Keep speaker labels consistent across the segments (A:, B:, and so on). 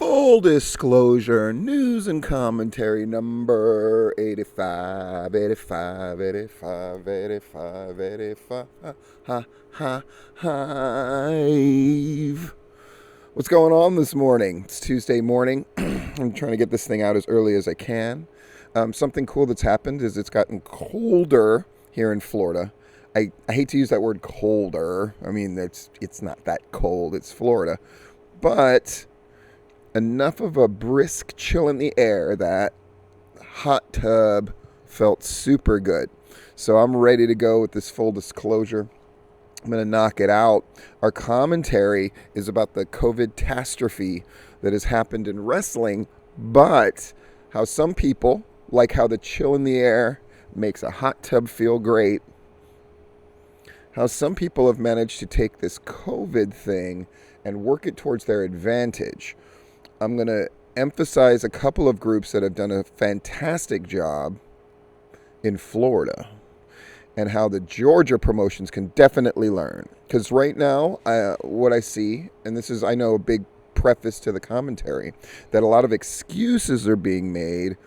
A: Full disclosure, news and commentary number 85, 85, 85, 85, 85, hive. What's going on this morning? It's Tuesday morning. I'm trying to get this thing out as early as I can. Something cool that's happened is it's gotten colder here in Florida. I hate to use that word colder. I mean, it's not that cold. It's Florida. But enough of a brisk chill in the air that hot tub felt super good. So I'm ready to go with this full disclosure. I'm going to knock it out. Our commentary is about the COVID-tastrophe that has happened in wrestling, but how some people like how the chill in the air makes a hot tub feel great. How some people have managed to take this COVID thing and work it towards their advantage. I'm going to emphasize a couple of groups that have done a fantastic job in Florida and how the Georgia promotions can definitely learn. Because right now, what I see, and this is, I know, a big preface to the commentary, that a lot of excuses are being made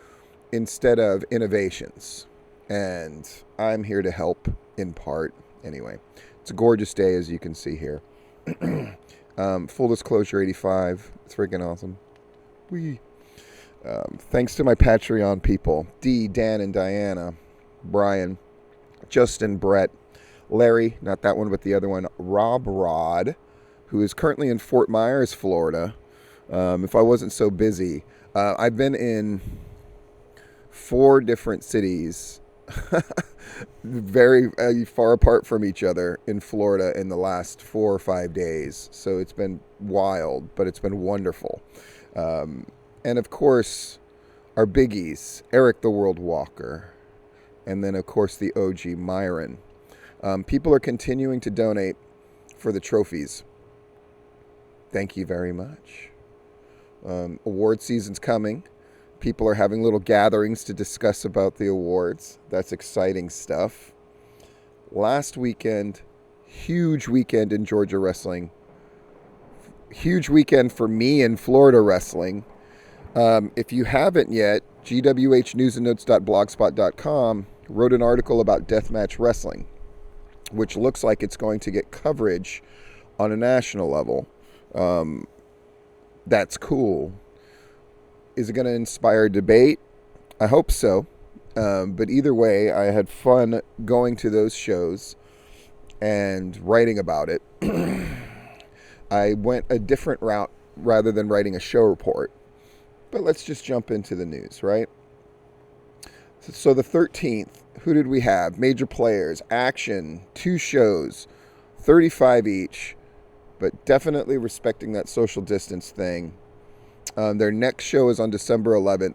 A: instead of innovations. And I'm here to help in part. Anyway, it's a gorgeous day, as you can see here. Full disclosure, 85. It's freaking awesome. Thanks to my Patreon people, D, Dan, and Diana, Brian, Justin, Brett, Larry, not that one, but the other one, Rob Rod, who is currently in Fort Myers, Florida. If I wasn't so busy, I've been in 4 different cities, very far apart from each other in Florida in the last 4 or 5 days. So it's been wild, but it's been wonderful. And of course, our biggies, Eric the World Walker, and then of course the OG Myron. People are continuing to donate for the trophies. Thank you very much. Award season's coming. People are having little gatherings to discuss about the awards. That's exciting stuff. Last weekend, huge weekend in Georgia wrestling. Huge weekend for me in Florida wrestling. If you haven't yet, gwhnewsandnotes.blogspot.com wrote an article about deathmatch wrestling, which looks like it's going to get coverage on a national level. That's cool. Is it going to inspire debate? I hope so. But either way, I had fun going to those shows and writing about it. I went a different route rather than writing a show report. But let's just jump into the news, right? So the 13th, who did we have? Major players, action, 2 shows, 35 each, but definitely respecting that social distance thing. Their next show is on December 11th.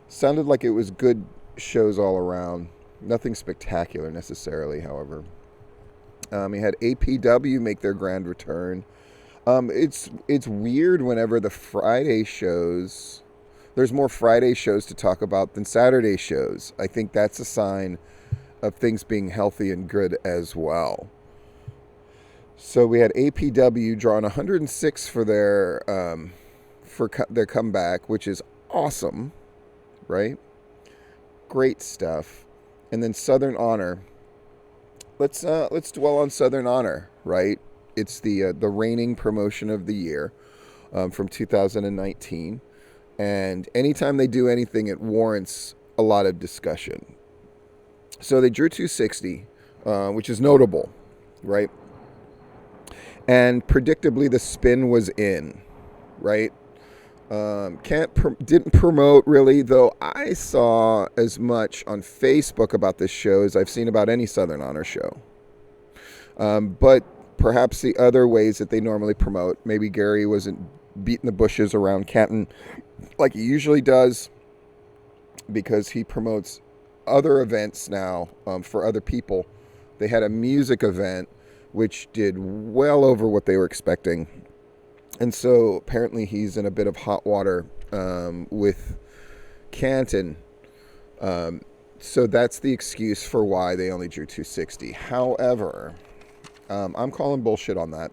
A: Sounded like it was good shows all around. Nothing spectacular necessarily, however. We had APW make their grand return. It's weird whenever the Friday shows, there's more Friday shows to talk about than Saturday shows. I think that's a sign of things being healthy and good as well. So we had APW drawing 106 for their comeback, which is awesome, right? Great stuff. And then Southern Honor. Let's dwell on Southern Honor, right? It's the reigning promotion of the year from 2019. And anytime they do anything, it warrants a lot of discussion. So they drew 260, which is notable, right? And predictably, the spin was in, right? Didn't promote really, though I saw as much on Facebook about this show as I've seen about any Southern Honor show. But perhaps the other ways that they normally promote, maybe Gary wasn't beating the bushes around Canton like he usually does, because he promotes other events now for other people. They had a music event which did well over what they were expecting. And so apparently he's in a bit of hot water with Canton. So that's the excuse for why they only drew 260. However, I'm calling bullshit on that.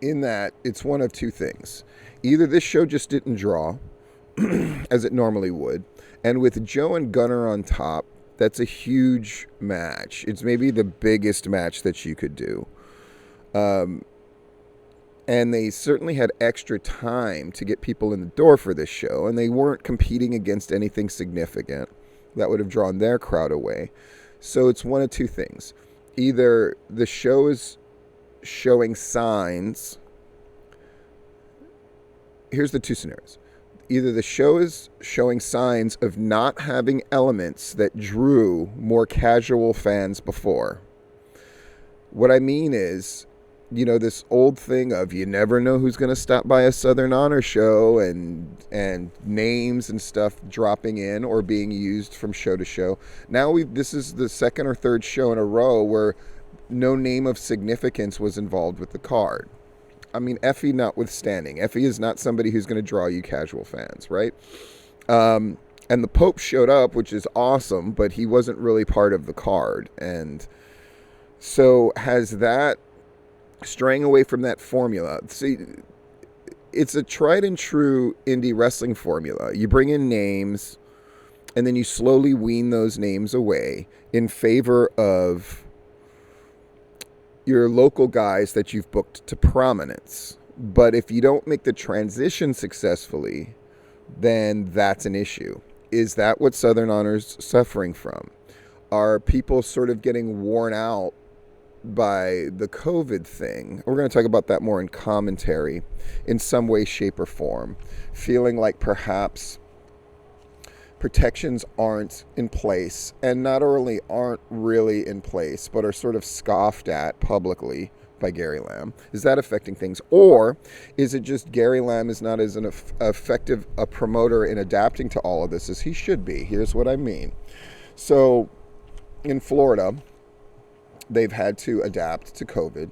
A: in that it's one of two things. Either this show just didn't draw as it normally would, and with Joe and Gunner on top, that's a huge match. It's maybe the biggest match that you could do. And they certainly had extra time to get people in the door for this show, and they weren't competing against anything significant that would have drawn their crowd away. So it's one of two things. Either the show is showing signs. Here's the two scenarios. Either the show is showing signs of not having elements that drew more casual fans before. What I mean is, you know, this old thing of you never know who's going to stop by a Southern Honor show, and names and stuff dropping in or being used from show to show. Now this is the second or third show in a row where no name of significance was involved with the card. I mean, Effie notwithstanding. Effie is not somebody who's going to draw you casual fans, right? And the Pope showed up, which is awesome, but he wasn't really part of the card. And so has that straying away from that formula. See, it's a tried and true indie wrestling formula. You bring in names, and then you slowly wean those names away in favor of your local guys that you've booked to prominence. But if you don't make the transition successfully, then that's an issue. Is that what Southern Honor's suffering from? Are people sort of getting worn out by the COVID thing? We're going to talk about that more in commentary in some way, shape, or form. Feeling like perhaps protections aren't in place, and not only aren't really in place, but are sort of scoffed at publicly by Gary Lamb. Is that affecting things? Or is it just Gary Lamb is not as an effective a promoter in adapting to all of this as he should be? Here's what I mean. So in Florida, they've had to adapt to COVID,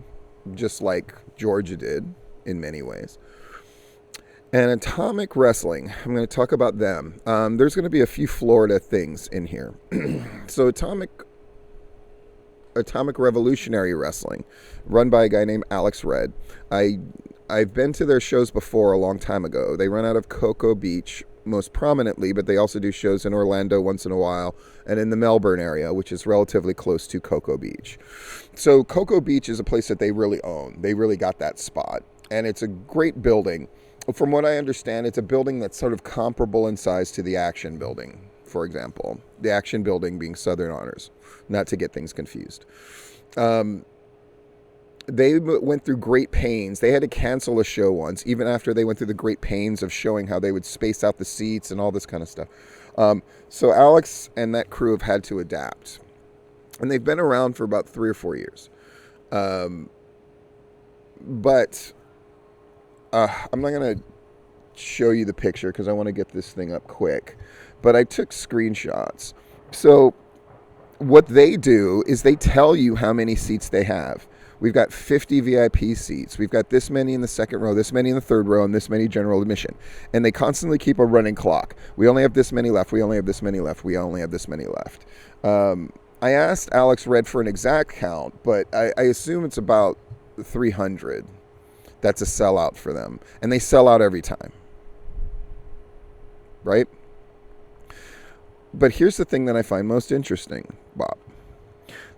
A: just like Georgia did in many ways. And Atomic Wrestling, I'm going to talk about them. There's going to be a few Florida things in here. So Atomic Revolutionary Wrestling, run by a guy named Alex Red. I've been to their shows before a long time ago. They run out of Cocoa Beach most prominently, but they also do shows in Orlando once in a while and in the Melbourne area, which is relatively close to Cocoa Beach. So Cocoa Beach is a place that they really own. They really got that spot, and it's a great building. From what I understand, it's a building that's sort of comparable in size to the Action Building, for example. The Action Building being Southern Honors, not to get things confused. They went through great pains. They had to cancel a show once, even after they went through the great pains of showing how they would space out the seats and all this kind of stuff. So Alex and that crew have had to adapt. And they've been around for about 3 or 4 years. But I'm not going to show you the picture because I want to get this thing up quick. But I took screenshots. So what they do is they tell you how many seats they have. We've got 50 VIP seats. We've got this many in the second row, this many in the third row, and this many general admission. And they constantly keep a running clock. We only have this many left. We only have this many left. We only have this many left. I asked Alex Red for an exact count, but I assume it's about 300. That's a sellout for them. And they sell out every time. Right? But here's the thing that I find most interesting, Bob.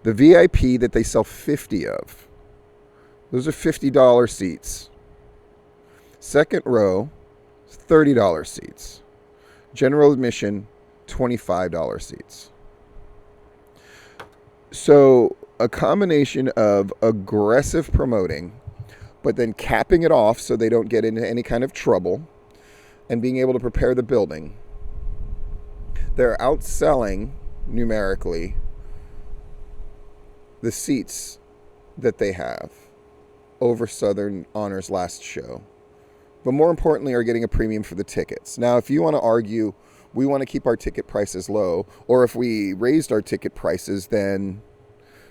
A: The VIP that they sell 50 of, those are $50 seats. Second row, $30 seats. General admission, $25 seats. So a combination of aggressive promoting, but then capping it off so they don't get into any kind of trouble, and being able to prepare the building, they're outselling numerically the seats that they have over Southern Honor's last show. But more importantly, are getting a premium for the tickets. Now, if you want to argue we want to keep our ticket prices low, or if we raised our ticket prices, then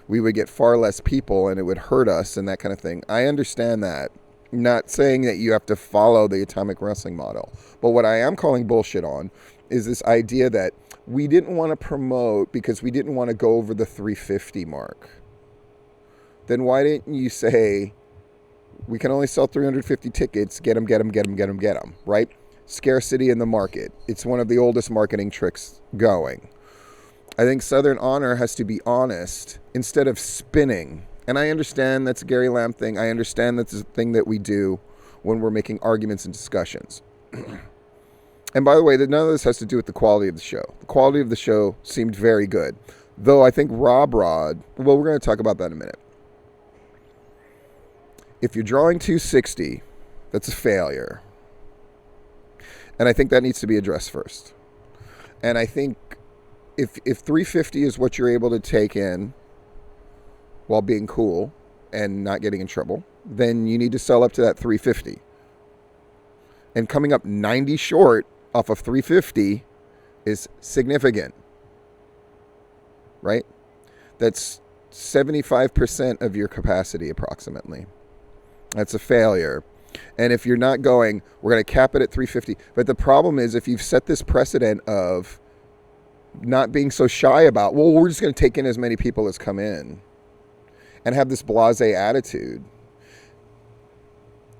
A: we would get far less people and it would hurt us and that kind of thing. I understand that. I'm not saying that you have to follow the Atomic Wrestling model. But what I am calling bullshit on is this idea that we didn't want to promote because we didn't want to go over the 350 mark. Then why didn't you say We can only sell 350 tickets. Get them, right? Scarcity in the market. It's one of the oldest marketing tricks going. I think Southern Honor has to be honest instead of spinning. And I understand that's a Gary Lamb thing. I understand that's a thing that we do when we're making arguments and discussions. And by the way, none of this has to do with the quality of the show. The quality of the show seemed very good. Though I think Rob Rod, well, we're going to talk about that in a minute. If you're drawing 260, that's a failure. And I think that needs to be addressed first. And I think if 350 is what you're able to take in while being cool and not getting in trouble, then you need to sell up to that 350. And coming up 90 short off of 350 is significant, right? That's 75% of your capacity approximately. That's a failure. And if you're not going, we're going to cap it at 350. But the problem is if you've set this precedent of not being so shy about, well, we're just going to take in as many people as come in and have this blasé attitude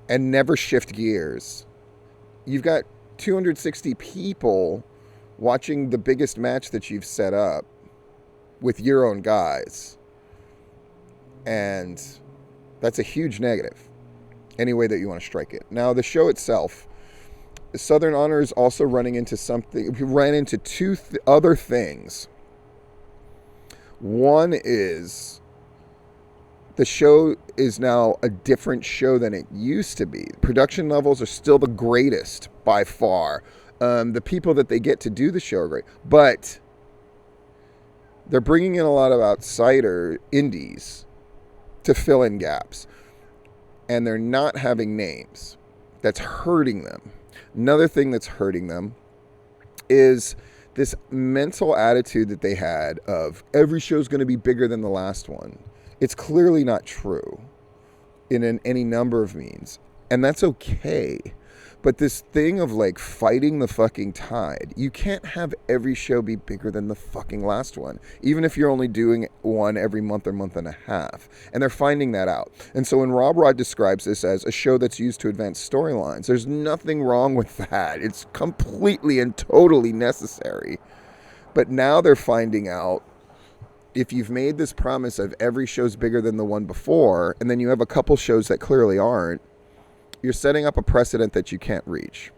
A: and never shift gears. You've got 260 people watching the biggest match that you've set up with your own guys. And that's a huge negative, any way that you want to strike it. Now, the show itself, Southern Honor is also running into something. We ran into two other things. One is the show is now a different show than it used to be. Production levels are still the greatest by far. The people that they get to do the show are great. But they're bringing in a lot of outsider indies to fill in gaps. And they're not having names. That's hurting them. Another thing that's hurting them is this mental attitude that they had of every show's going to be bigger than the last one. It's clearly not true in any number of means. And that's okay. But this thing of like fighting the fucking tide, you can't have every show be bigger than the fucking last one, even if you're only doing one every month or month and a half. And they're finding that out. And so when Rob Rod describes this as a show that's used to advance storylines, there's nothing wrong with that. It's completely and totally necessary. But now they're finding out if you've made this promise of every show's bigger than the one before, and then you have a couple shows that clearly aren't, you're setting up a precedent that you can't reach.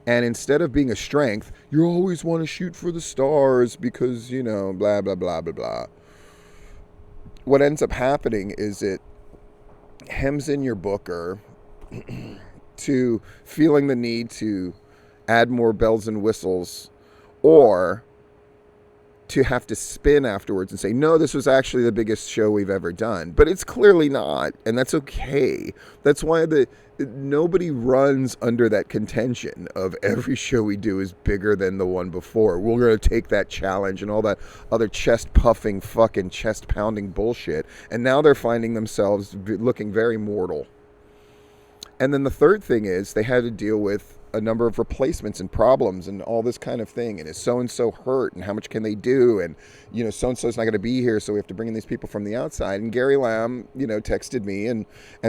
A: And instead of being a strength, you always want to shoot for the stars because, you know, blah, blah, blah, blah, blah. What ends up happening is it hems in your booker to feeling the need to add more bells and whistles, or to have to spin afterwards and say, no, this was actually the biggest show we've ever done. But it's clearly not, and that's okay. That's why nobody runs under that contention of every show we do is bigger than the one before. We're going to take that challenge and all that other chest-puffing, fucking chest-pounding bullshit. And now they're finding themselves looking very mortal. And then the third thing is they had to deal with a number of replacements and problems and all this kind of thing. And is so-and-so hurt? And how much can they do? And, you know, so-and-so's not going to be here, so we have to bring in these people from the outside. And Gary Lamb, you know, texted me and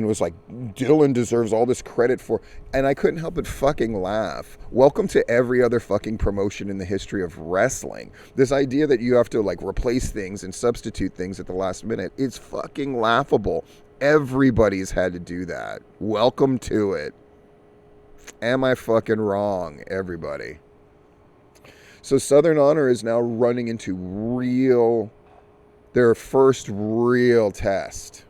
A: was like, Dylan deserves all this credit for... And I couldn't help but fucking laugh. Welcome to every other fucking promotion in the history of wrestling. This idea that you have to, like, replace things and substitute things at the last minute, it's fucking laughable. Everybody's had to do that. Welcome to it. Am I fucking wrong, everybody? So Southern Honor is now running into their first real test.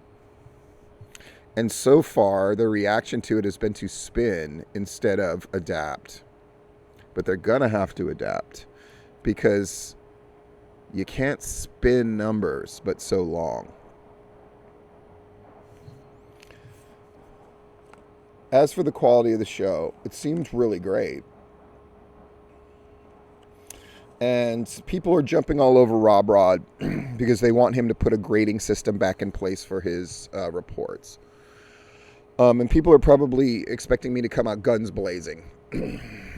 A: And so far, the reaction to it has been to spin instead of adapt. But they're going to have to adapt because you can't spin numbers but so long. As for the quality of the show, it seemed really great. And people are jumping all over Rob Rod because they want him to put a grading system back in place for his reports. And people are probably expecting me to come out guns blazing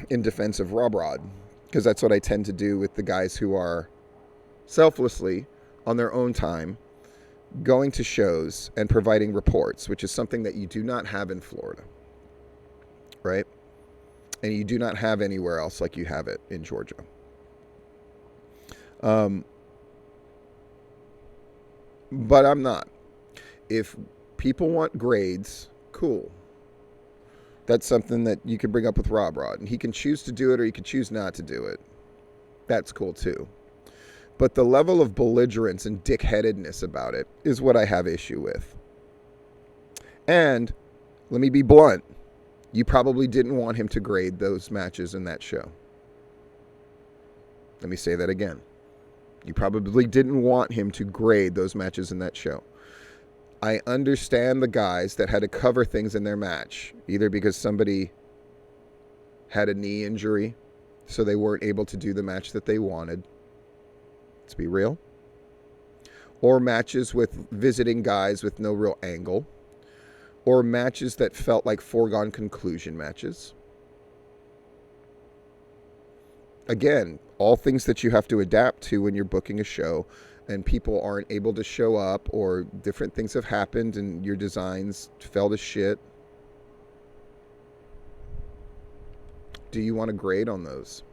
A: in defense of Rob Rod, because that's what I tend to do with the guys who are selflessly, on their own time, going to shows and providing reports, which is something that you do not have in Florida, right? And you do not have anywhere else like you have it in Georgia. But I'm not. If people want grades, cool. That's something that you can bring up with Rob Rod. And he can choose to do it or he can choose not to do it. That's cool too. But the level of belligerence and dickheadedness about it is what I have issue with. And let me be blunt. You probably didn't want him to grade those matches in that show. Let me say that again. You probably didn't want him to grade those matches in that show. I understand the guys that had to cover things in their match, either because somebody had a knee injury, so they weren't able to do the match that they wanted. Let's be real. Or matches with visiting guys with no real angle. Or matches that felt like foregone conclusion matches. Again, all things that you have to adapt to when you're booking a show and people aren't able to show up or different things have happened and your designs fell to shit. Do you want to grade on those?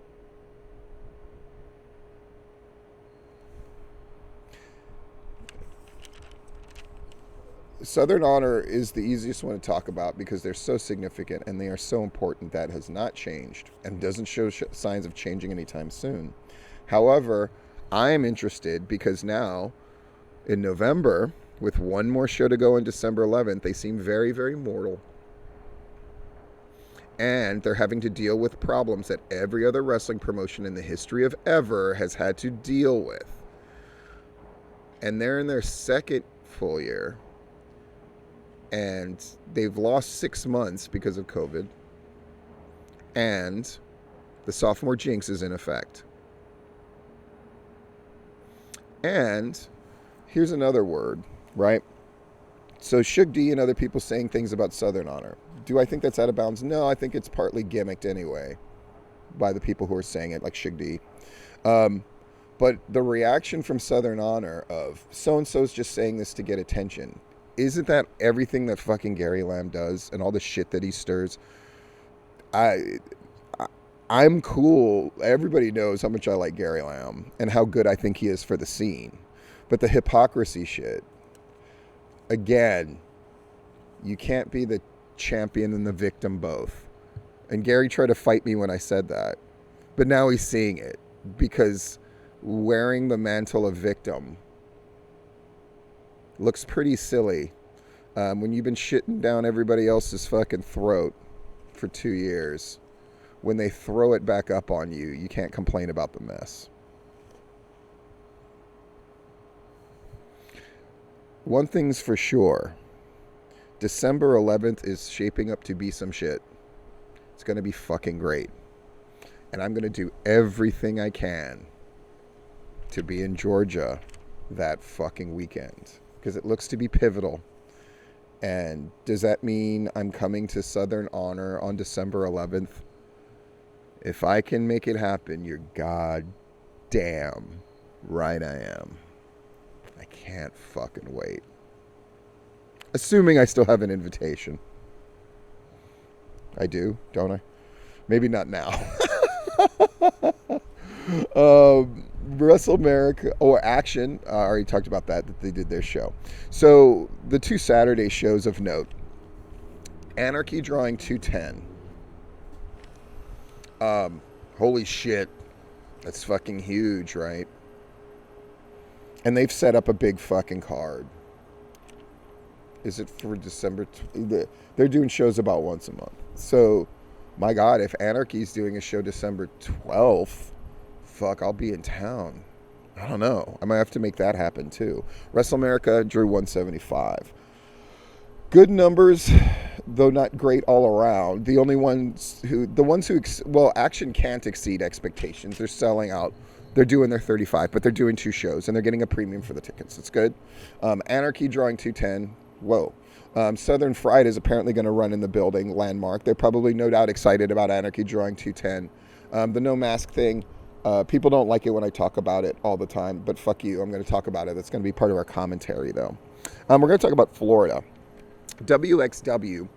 A: Southern Honor is the easiest one to talk about because they're so significant and they are so important. That has not changed and doesn't show signs of changing anytime soon. However, I am interested because now in November, with one more show to go on December 11th, they seem very, very mortal. And they're having to deal with problems that every other wrestling promotion in the history of ever has had to deal with. And they're in their second full year. And they've lost 6 months because of COVID. And the sophomore jinx is in effect. And here's another word, right? So Shug D and other people saying things about Southern Honor. Do I think that's out of bounds? No, I think it's partly gimmicked anyway by the people who are saying it, like Shug D. But the reaction from Southern Honor of so-and-so's just saying this to get attention. Isn't that everything that fucking Gary Lamb does and all the shit that he stirs? I'm cool. Everybody knows how much I like Gary Lamb and how good I think he is for the scene. But the hypocrisy shit, again, you can't be the champion and the victim both. And Gary tried to fight me when I said that. But now he's seeing it because wearing the mantle of victim looks pretty silly when you've been shitting down everybody else's fucking throat for 2 years. When they throw it back up on you, you can't complain about the mess. One thing's for sure. December 11th is shaping up to be some shit. It's going to be fucking great. And I'm going to do everything I can to be in Georgia that fucking weekend. Because it looks to be pivotal. And does that mean I'm coming to Southern Honor on December 11th? If I can make it happen, you're goddamn right I am. I can't fucking wait. Assuming I still have an invitation. I do, don't I? Maybe not now. Wrestle America or Action, I already talked about that they did their show. So the 2 Saturday shows of note. Anarchy drawing 210. Holy shit. That's fucking huge, right? And they've set up a big fucking card. Is it for December? They're doing shows about once a month. So, my God, if Anarchy's doing a show December 12th, fuck, I'll be in town. I don't know. I might have to make that happen too. Wrestle America drew 175. Good numbers, though not great all around. The ones who, Action can't exceed expectations. They're selling out. They're doing their 35, but they're doing 2 shows, and they're getting a premium for the tickets. It's good. Anarchy drawing 210. Whoa. Southern Fried is apparently going to run in the building, Landmark. They're probably no doubt excited about Anarchy drawing 210. The no mask thing, People don't like it when I talk about it all the time, but fuck you. I'm going to talk about it. That's going to be part of our commentary, though. We're going to talk about Florida. WXW,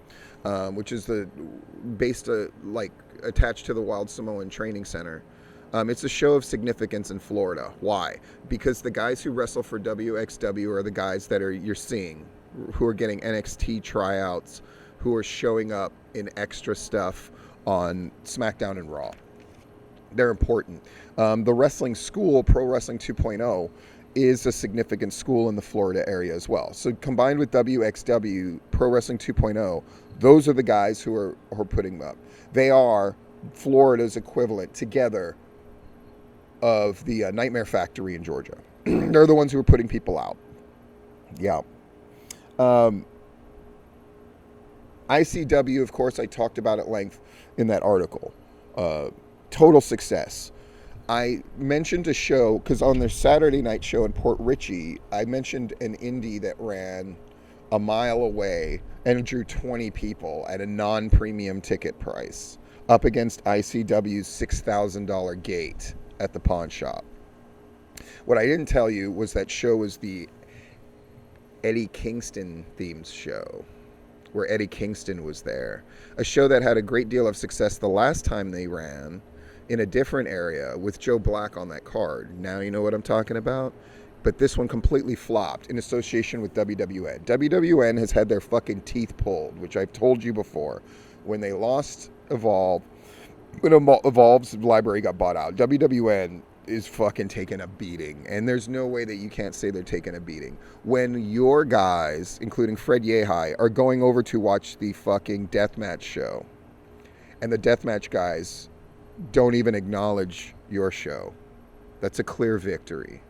A: which is attached to the Wild Samoan Training Center. It's a show of significance in Florida. Why? Because the guys who wrestle for WXW are the guys that you're seeing, who are getting NXT tryouts, who are showing up in extra stuff on SmackDown and Raw. They're important. The wrestling school, Pro Wrestling 2.0, is a significant school in the Florida area as well. So combined with WXW, Pro Wrestling 2.0, those are the guys who are putting them up. They are Florida's equivalent together of the Nightmare Factory in Georgia. They're the ones who are putting people out. Yeah. ICW, of course, I talked about at length in that article. Total success. I mentioned a show, because on their Saturday night show in Port Richey, I mentioned an indie that ran a mile away and drew 20 people at a non-premium ticket price up against ICW's $6,000 gate at the pawn shop. What I didn't tell you was that show was the Eddie Kingston themed show, where Eddie Kingston was there. A show that had a great deal of success the last time they ran in a different area with Joe Black on that card. Now you know what I'm talking about? But this one completely flopped in association with WWN. WWN has had their fucking teeth pulled, which I've told you before. When they lost Evolve, when Evolve's library got bought out, WWN is fucking taking a beating. And there's no way that you can't say they're taking a beating. When your guys, including Fred Yehai, are going over to watch the fucking deathmatch show, and the deathmatch guys don't even acknowledge your show, that's a clear victory.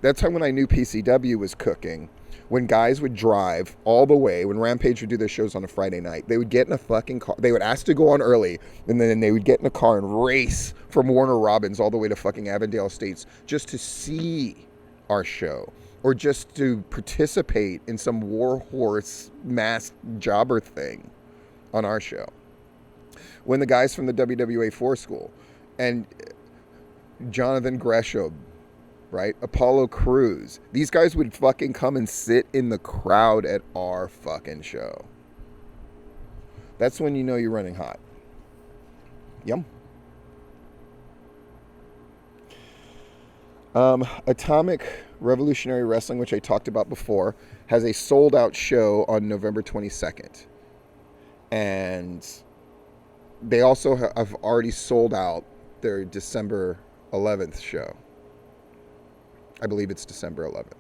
A: That's how when I knew PCW was cooking. When guys would drive all the way, when Rampage would do their shows on a Friday night, they would get in a fucking car. They would ask to go on early, and then they would get in a car and race from Warner Robins all the way to fucking Avondale Estates just to see our show, or just to participate in some warhorse masked jobber thing on our show. When the guys from the WWA 4 school and Jonathan Gresham, right, Apollo Crews, these guys would fucking come and sit in the crowd at our fucking show. That's when you know you're running hot. Yum. Atomic Revolutionary Wrestling, which I talked about before, has a sold out show on November 22nd. And they also have already sold out their December 11th show. I believe it's December 11th.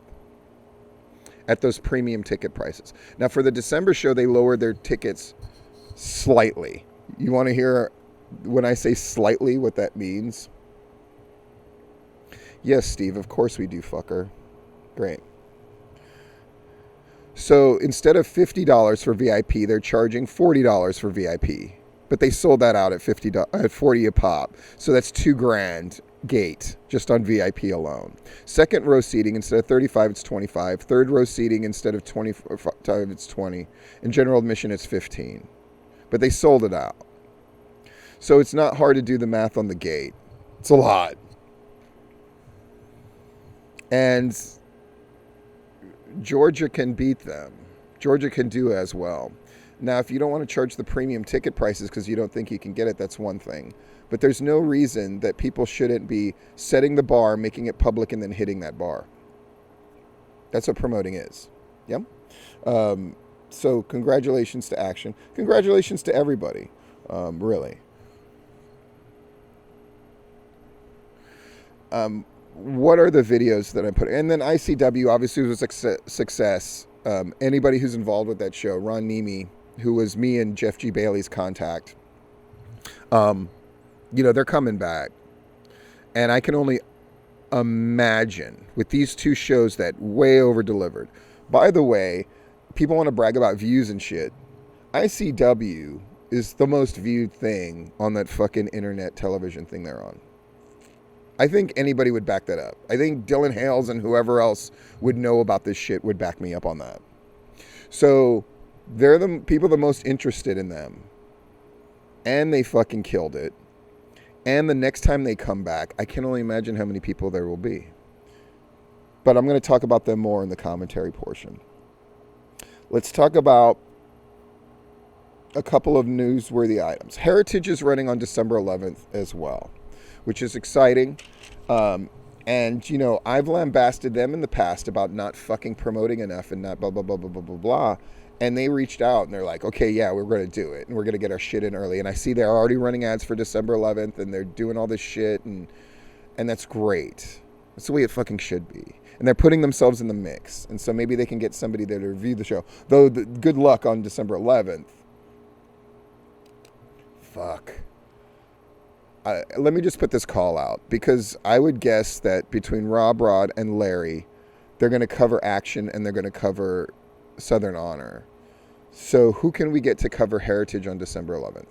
A: At those premium ticket prices. Now, for the December show, they lowered their tickets slightly. You want to hear, when I say slightly, what that means? Yes, Steve, of course we do, fucker. Great. So, instead of $50 for VIP, they're charging $40 for VIP. But they sold that out at $40 a pop. So that's $2,000 gate just on VIP alone. Second row seating, instead of 35, it's 25. Third row seating, instead of 25, it's 20. In general admission, it's 15. But they sold it out. So it's not hard to do the math on the gate. It's a lot. And Georgia can beat them. Georgia can do as well. Now, if you don't want to charge the premium ticket prices because you don't think you can get it, that's one thing. But there's no reason that people shouldn't be setting the bar, making it public, and then hitting that bar. That's what promoting is. Yep. So congratulations to Action. Congratulations to everybody. Really. What are the videos that I put? And then ICW obviously was a success. Anybody who's involved with that show, Ron Nemi, who was me and Jeff G. Bailey's contact, they're coming back. And I can only imagine with these two shows that way over delivered. By the way, people want to brag about views and shit. ICW is the most viewed thing on that fucking internet television thing they're on. I think anybody would back that up. I think Dylan Hales and whoever else would know about this shit would back me up on that. So they're the people the most interested in them. And they fucking killed it. And the next time they come back, I can only imagine how many people there will be. But I'm going to talk about them more in the commentary portion. Let's talk about a couple of newsworthy items. Heritage is running on December 11th as well, which is exciting. And, you know, I've lambasted them in the past about not fucking promoting enough and not blah, blah, blah, blah, blah, blah, blah. And they reached out and they're like, okay, yeah, we're going to do it. And we're going to get our shit in early. And I see they're already running ads for December 11th and they're doing all this shit. And that's great. That's the way it fucking should be. And they're putting themselves in the mix. And so maybe they can get somebody there to review the show. Though, good luck on December 11th. Fuck. Let me just put this call out, because I would guess that between Rob Rod and Larry, they're going to cover Action and they're going to cover Southern Honor. So who can we get to cover Heritage on December 11th?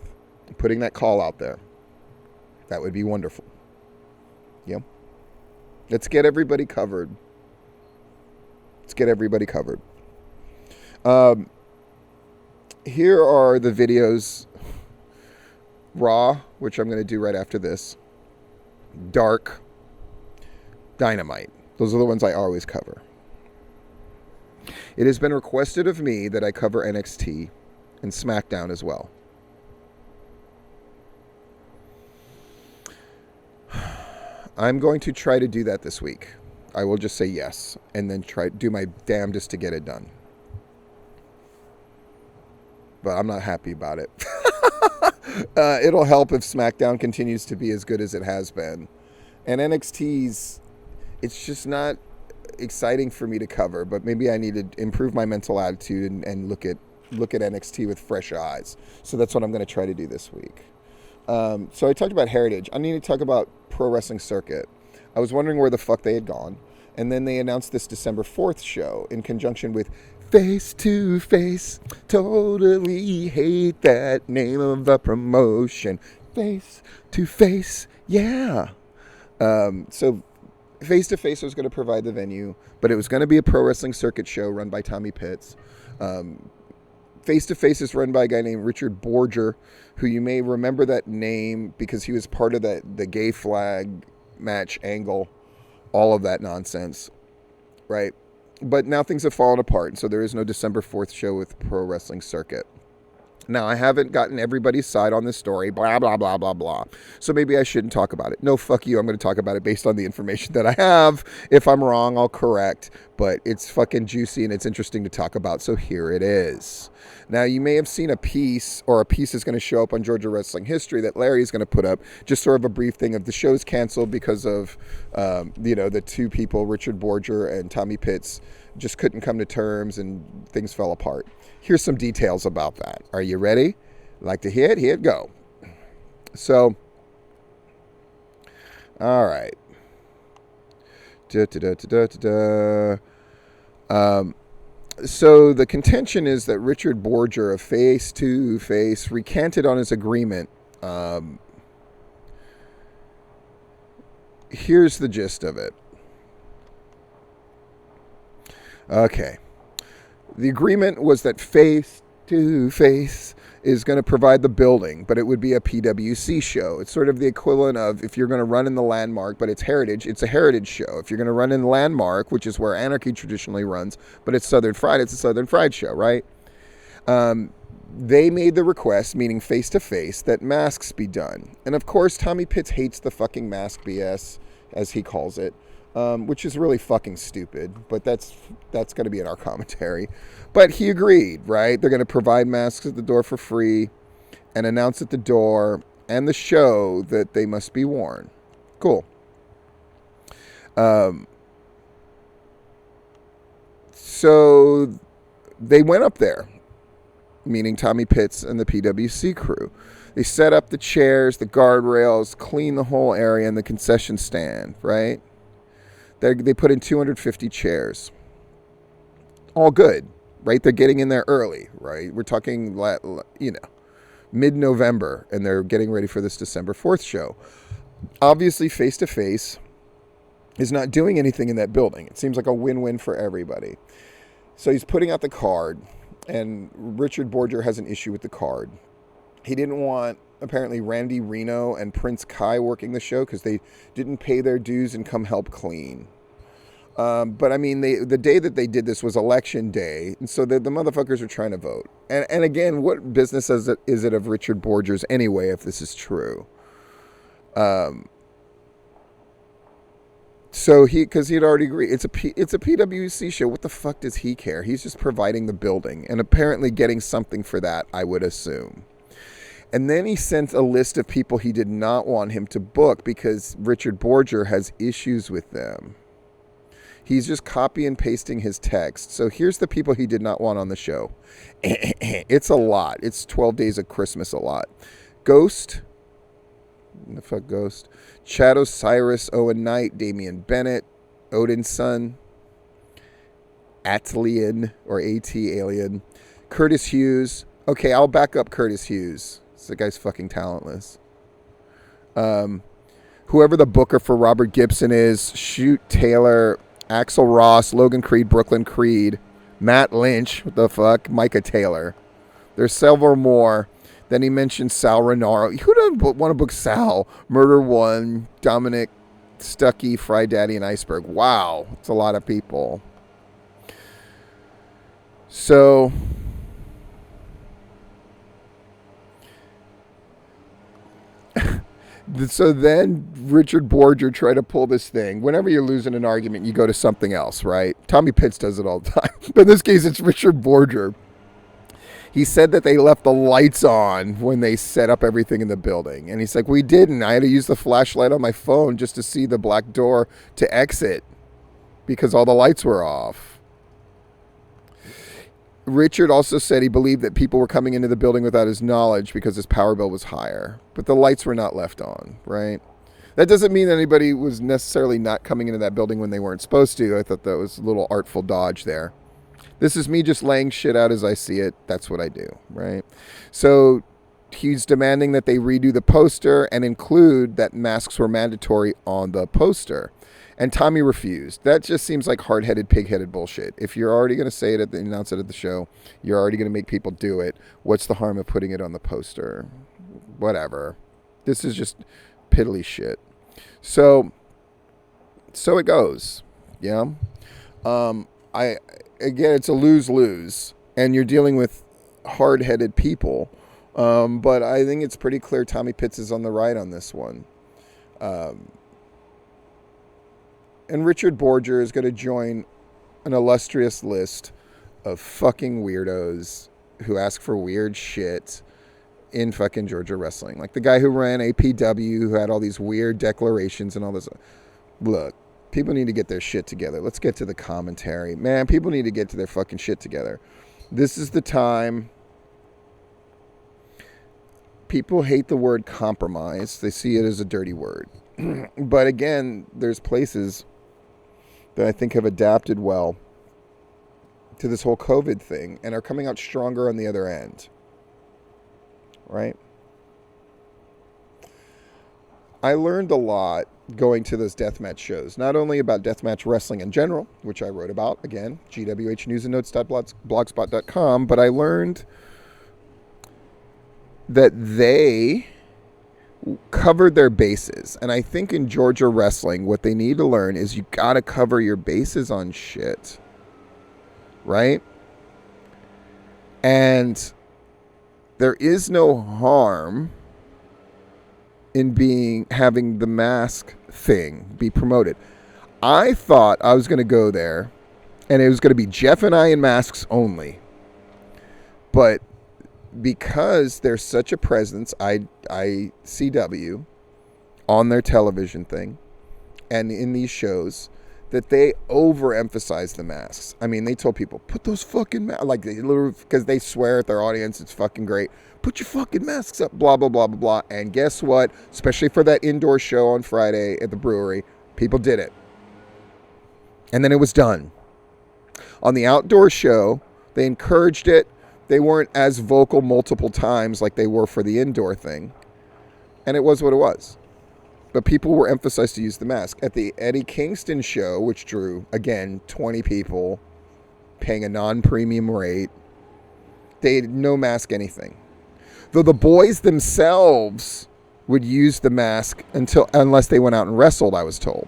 A: I'm putting that call out there. That would be wonderful. Yeah. Let's get everybody covered. Here are the videos. Raw, which I'm going to do right after this. Dark. Dynamite. Those are the ones I always cover. It has been requested of me that I cover NXT and SmackDown as well. I'm going to try to do that this week. I will just say yes and then do my damnedest to get it done. But I'm not happy about it. It'll help if SmackDown continues to be as good as it has been. And NXT's, it's just not exciting for me to cover, but maybe I need to improve my mental attitude and look at NXT with fresh eyes. So that's what I'm going to try to do this week. So I talked about Heritage. I need to talk about Pro Wrestling Circuit. I was wondering where the fuck they had gone. And then they announced this December 4th show in conjunction with Face to Face. Totally hate that name of the promotion. Face to Face. Yeah. So Face to Face was going to provide the venue, but it was going to be a Pro Wrestling Circuit show run by Tommy Pitts. Face to Face is run by a guy named Richard Borger, who you may remember that name because he was part of the gay flag match angle, all of that nonsense, right? But now things have fallen apart, so there is no December 4th show with Pro Wrestling Circuit. Now, I haven't gotten everybody's side on this story, blah, blah, blah, blah, blah. So maybe I shouldn't talk about it. No, fuck you. I'm going to talk about it based on the information that I have. If I'm wrong, I'll correct. But it's fucking juicy and it's interesting to talk about. So here it is. Now, you may have seen a piece, or a piece is going to show up on Georgia Wrestling History that Larry is going to put up. Just sort of a brief thing of the show's canceled because of, the two people, Richard Borger and Tommy Pitts, just couldn't come to terms and things fell apart. Here's some details about that. Are you ready? Like to hear it? Here it go. So, all right. So the contention is that Richard Borger of Face to Face recanted on his agreement. Here's the gist of it. Okay. The agreement was that Face to Face is going to provide the building, but it would be a PWC show. It's sort of the equivalent of if you're going to run in the Landmark, but it's Heritage, it's a Heritage show. If you're going to run in the Landmark, which is where Anarchy traditionally runs, but it's Southern Fried, it's a Southern Fried show, right? They made the request, meaning Face to Face, that masks be done. And of course, Tommy Pitts hates the fucking mask BS, as he calls it. Which is really fucking stupid, but that's going to be in our commentary. But he agreed, right? They're going to provide masks at the door for free and announce at the door and the show that they must be worn. Cool. So they went up there, meaning Tommy Pitts and the PWC crew. They set up the chairs, the guardrails, cleaned the whole area and the concession stand, right? They put in 250 chairs. All good, right? They're getting in there early, right? We're talking, mid-November, and they're getting ready for this December 4th show. Obviously, Face to Face is not doing anything in that building. It seems like a win-win for everybody. So he's putting out the card, and Richard Borger has an issue with the card. He didn't want apparently Randy Reno and Prince Kai working the show because they didn't pay their dues and come help clean. But I mean, the day that they did this was election day, and so the motherfuckers are trying to vote. And again, what business is it of Richard Borgers anyway, if this is true? So because he'd already agreed, it's a PwC show. What the fuck does he care? He's just providing the building and apparently getting something for that, I would assume. And then he sent a list of people he did not want him to book because Richard Borger has issues with them. He's just copy and pasting his text. So here's the people he did not want on the show. It's a lot. It's 12 Days of Christmas a lot. Ghost. The fuck Ghost? Chad Osiris, Owen Knight, Damian Bennett, Odin's son, Atlian or AT Alien, Curtis Hughes. Okay, I'll back up Curtis Hughes. The guy's fucking talentless. Whoever the booker for Robert Gibson is, Shoot Taylor, Axel Ross, Logan Creed, Brooklyn Creed, Matt Lynch, what the fuck, Micah Taylor. There's several more. Then he mentioned Sal Renaro. Who doesn't want to book Sal? Murder One, Dominic Stuckey, Fry Daddy, and Iceberg. Wow, it's a lot of people. So then Richard Borger tried to pull this thing. Whenever you're losing an argument, you go to something else, right? Tommy Pitts does it all the time. But in this case, it's Richard Borger. He said that they left the lights on when they set up everything in the building. And he's like, we didn't. I had to use the flashlight on my phone just to see the black door to exit because all the lights were off. Richard also said he believed that people were coming into the building without his knowledge because his power bill was higher. But the lights were not left on, right? That doesn't mean that anybody was necessarily not coming into that building when they weren't supposed to. I thought that was a little artful dodge there. This is me just laying shit out as I see it. That's what I do, right? So he's demanding that they redo the poster and include that masks were mandatory on the poster. And Tommy refused. That just seems like hard-headed, pig-headed bullshit. If you're already going to say it announce it at the show, you're already going to make people do it. What's the harm of putting it on the poster? Whatever. This is just piddly shit. So it goes. Yeah. Again, it's a lose-lose, and you're dealing with hard-headed people. But I think it's pretty clear Tommy Pitts is on the right on this one. And Richard Borger is going to join an illustrious list of fucking weirdos who ask for weird shit in fucking Georgia wrestling. Like the guy who ran APW, who had all these weird declarations and all this. Look, people need to get their shit together. Let's get to the commentary. Man, people need to get to their fucking shit together. This is the time. People hate the word compromise. They see it as a dirty word. But again, there's places that I think have adapted well to this whole COVID thing and are coming out stronger on the other end. Right? I learned a lot going to those deathmatch shows, not only about deathmatch wrestling in general, which I wrote about, again, gwhnewsandnotes.blogspot.com, but I learned that they covered their bases. And I think in Georgia wrestling, what they need to learn is you got to cover your bases on shit. Right? And there is no harm in having the mask thing be promoted. I thought I was going to go there and it was going to be Jeff and I in masks only. But because there's such a presence, ICW, on their television thing and in these shows, that they overemphasize the masks. I mean, they told people, put those fucking masks, like, because they swear at their audience, it's fucking great. Put your fucking masks up, blah, blah, blah, blah, blah. And guess what? Especially for that indoor show on Friday at the brewery, people did it. And then it was done. On the outdoor show, they encouraged it. They weren't as vocal multiple times like they were for the indoor thing. And it was what it was. But people were emphasized to use the mask. At the Eddie Kingston show, which drew, again, 20 people, paying a non-premium rate, they had no mask anything. Though the boys themselves would use the mask unless they went out and wrestled, I was told.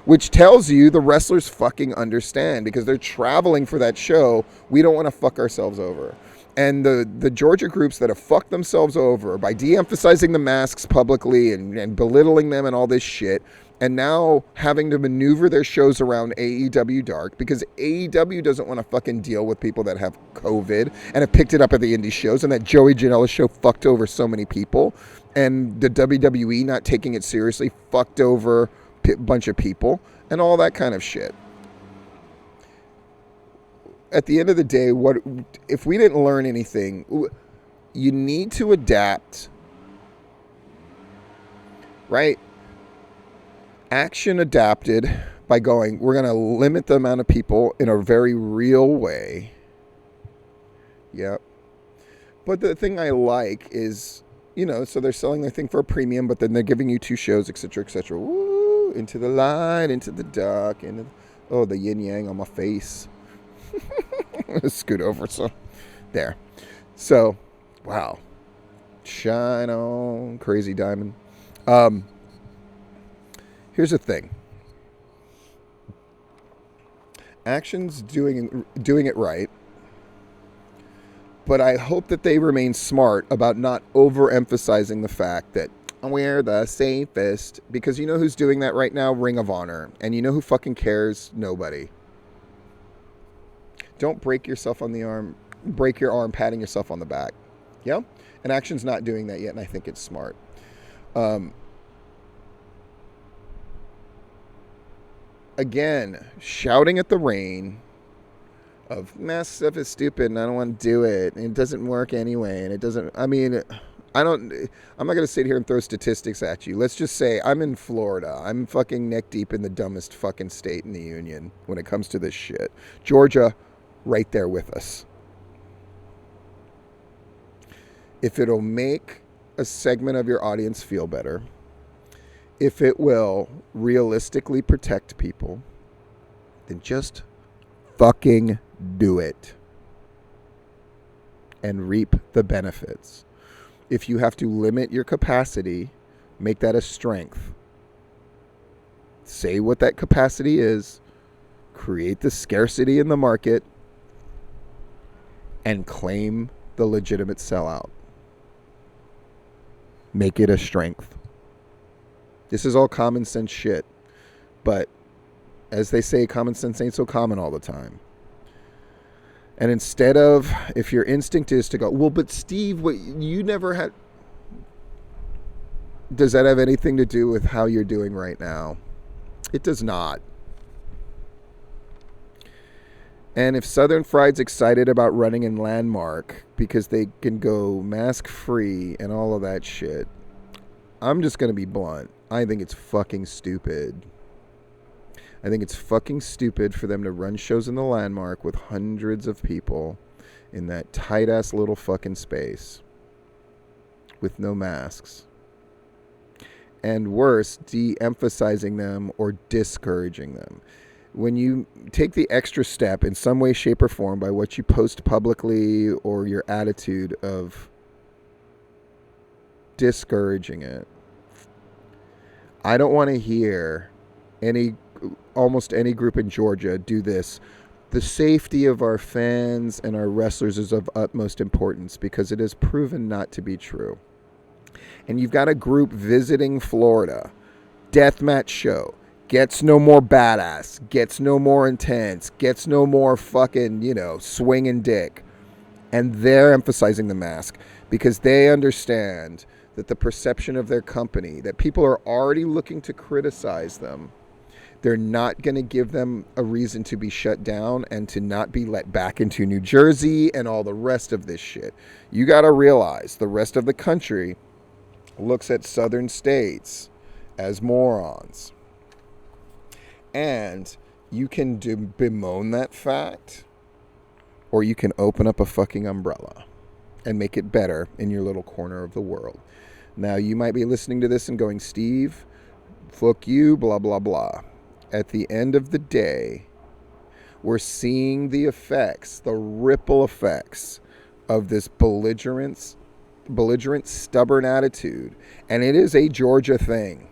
A: Which tells you the wrestlers fucking understand, because they're traveling for that show. We don't want to fuck ourselves over. And the Georgia groups that have fucked themselves over by de-emphasizing the masks publicly and belittling them and all this shit, and now having to maneuver their shows around AEW Dark, because AEW doesn't want to fucking deal with people that have COVID and have picked it up at the indie shows, and that Joey Janela show fucked over so many people, and the WWE not taking it seriously fucked over a bunch of people, and all that kind of shit. At the end of the day, what if we didn't learn anything? You need to adapt, right? Action adapted by going, we're going to limit the amount of people in a very real way. Yep. But the thing I like is, so they're selling their thing for a premium, but then they're giving you 2 shows, etc., etc. Woo, into the light, into the dark, the yin yang on my face. Scoot over, so there. So, wow. Shine on, crazy diamond. Here's the thing. Action's doing it right, but I hope that they remain smart about not overemphasizing the fact that we're the safest, because you know who's doing that right now? Ring of Honor. And you know who fucking cares? Nobody. Don't break yourself on the arm. Break your arm patting yourself on the back. Yeah? And Action's not doing that yet, and I think it's smart. Again, shouting at the rain of mask stuff is stupid and I don't want to do it. And it doesn't work anyway. And it doesn't, I'm not going to sit here and throw statistics at you. Let's just say I'm in Florida. I'm fucking neck deep in the dumbest fucking state in the union when it comes to this shit. Georgia, right there with us. If it'll make a segment of your audience feel better, if it will realistically protect people, then just fucking do it and reap the benefits. If you have to limit your capacity, make that a strength. Say what that capacity is, create the scarcity in the market, and claim the legitimate sellout. Make it a strength. This is all common sense shit. But as they say, common sense ain't so common all the time. And instead of, if your instinct is to go, well, but Steve, what, you never had... Does that have anything to do with how you're doing right now? It does not. And if Southern Fried's excited about running in Landmark because they can go mask free and all of that shit, I'm just going to be blunt. I think it's fucking stupid. I think it's fucking stupid for them to run shows in the Landmark with hundreds of people in that tight-ass little fucking space with no masks. And worse, de-emphasizing them or discouraging them. When you take the extra step in some way, shape, or form by what you post publicly or your attitude of discouraging it, I don't want to hear almost any group in Georgia do this. The safety of our fans and our wrestlers is of utmost importance, because it is proven not to be true. And you've got a group visiting Florida, deathmatch show, gets no more badass, gets no more intense, gets no more fucking, swinging dick. And they're emphasizing the mask because they understand that the perception of their company, that people are already looking to criticize them, they're not going to give them a reason to be shut down and to not be let back into New Jersey and all the rest of this shit. You got to realize the rest of the country looks at southern states as morons. And you can bemoan that fact, or you can open up a fucking umbrella and make it better in your little corner of the world. Now, you might be listening to this and going, Steve, fuck you, blah, blah, blah. At the end of the day, we're seeing the effects, the ripple effects of this belligerence belligerent, stubborn attitude. And it is a Georgia thing.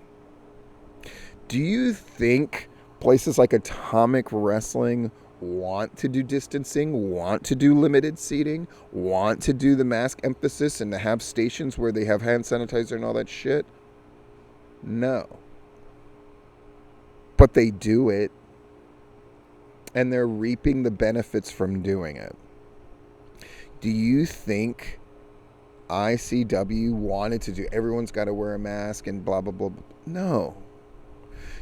A: Do you think places like Atomic Wrestling want to do distancing, want to do limited seating, want to do the mask emphasis and to have stations where they have hand sanitizer and all that shit? No. But they do it, and they're reaping the benefits from doing it. Do you think ICW wanted to do everyone's got to wear a mask and blah, blah, blah, blah? No.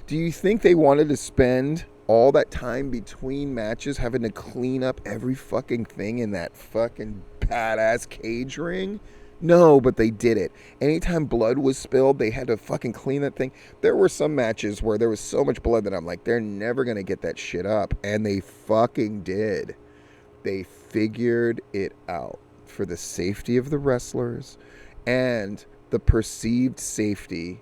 A: Do you think they wanted to spend all that time between matches having to clean up every fucking thing in that fucking badass cage ring? No, but they did it. Anytime blood was spilled, they had to fucking clean that thing. There were some matches where there was so much blood that I'm like, they're never going to get that shit up. And they fucking did. They figured it out for the safety of the wrestlers and the perceived safety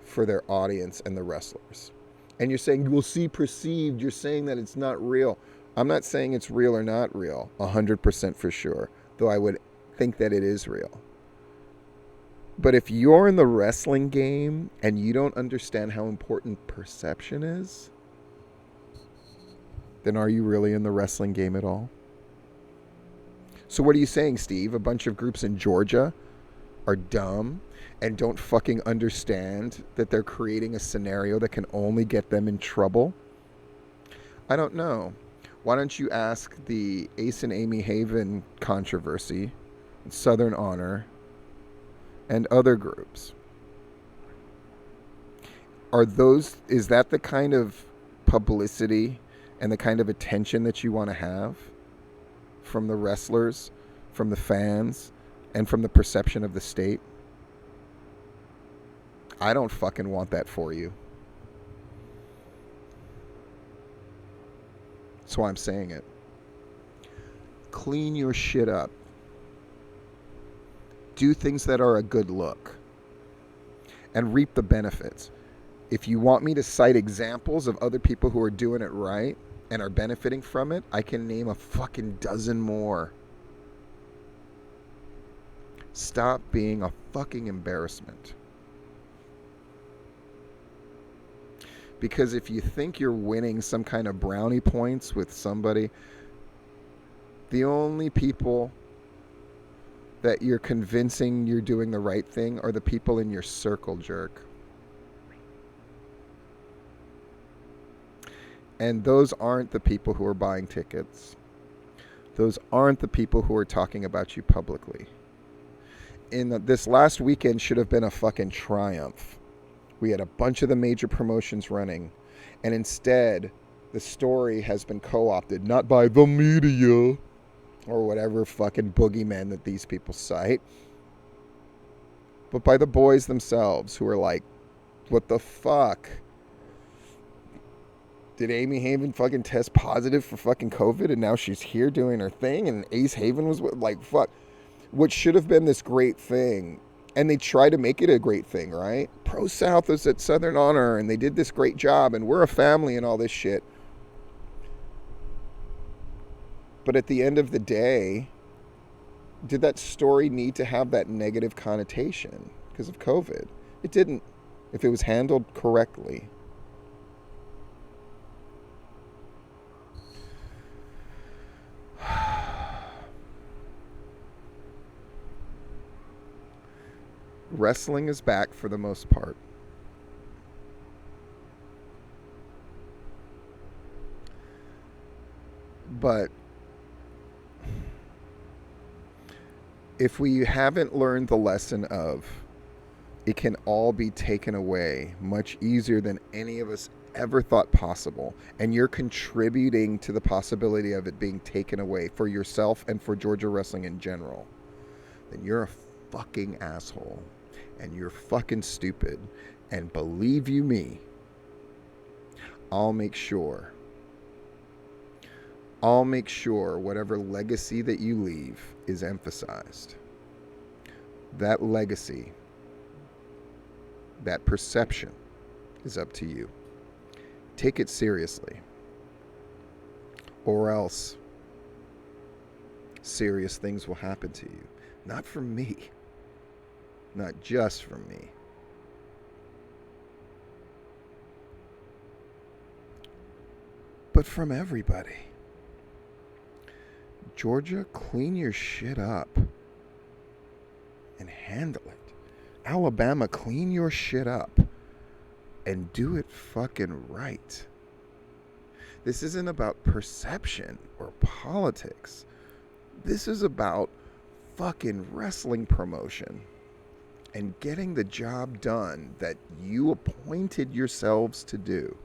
A: for their audience and the wrestlers. And you're saying, well, see, perceived, you're saying that it's not real. I'm not saying it's real or not real, 100% for sure, though I would think that it is real. But if you're in the wrestling game and you don't understand how important perception is, then are you really in the wrestling game at all? So what are you saying, Steve? A bunch of groups in Georgia are dumb and don't fucking understand that they're creating a scenario that can only get them in trouble? I don't know. Why don't you ask the Ace and Amy Haven controversy, Southern Honor, and other groups? Is that the kind of publicity and the kind of attention that you want to have from the wrestlers, from the fans, and from the perception of the state? I don't fucking want that for you. That's why I'm saying it. Clean your shit up. Do things that are a good look. And reap the benefits. If you want me to cite examples of other people who are doing it right and are benefiting from it, I can name a fucking dozen more. Stop being a fucking embarrassment. Because if you think you're winning some kind of brownie points with somebody, the only people that you're convincing you're doing the right thing are the people in your circle, jerk. And those aren't the people who are buying tickets. Those aren't the people who are talking about you publicly. This last weekend should have been a fucking triumph. We had a bunch of the major promotions running, and instead, the story has been co-opted, not by the media, or whatever fucking boogeyman that these people cite, but by the boys themselves, who are like, what the fuck? Did Amy Haven fucking test positive for fucking COVID, and now she's here doing her thing, and Ace Haven was like, fuck. What should have been this great thing, and they try to make it a great thing, right? Pro South is at Southern Honor, and they did this great job, and we're a family and all this shit. But at the end of the day, did that story need to have that negative connotation because of COVID? It didn't, if it was handled correctly. Wrestling is back for the most part. But if we haven't learned the lesson of it can all be taken away much easier than any of us ever thought possible, and you're contributing to the possibility of it being taken away for yourself and for Georgia wrestling in general, then you're a fucking asshole. And you're fucking stupid. And believe you me, I'll make sure whatever legacy that you leave is emphasized. That legacy, that perception is up to you. Take it seriously. Or else serious things will happen to you. Not from me. not just from me. But from everybody. Georgia, clean your shit up and handle it. Alabama, clean your shit up and do it fucking right. This isn't about perception or politics. This is about fucking wrestling promotion and getting the job done that you appointed yourselves to do.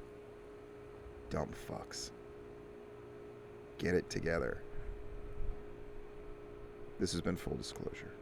A: Dumb fucks. Get it together. This has been Full Disclosure.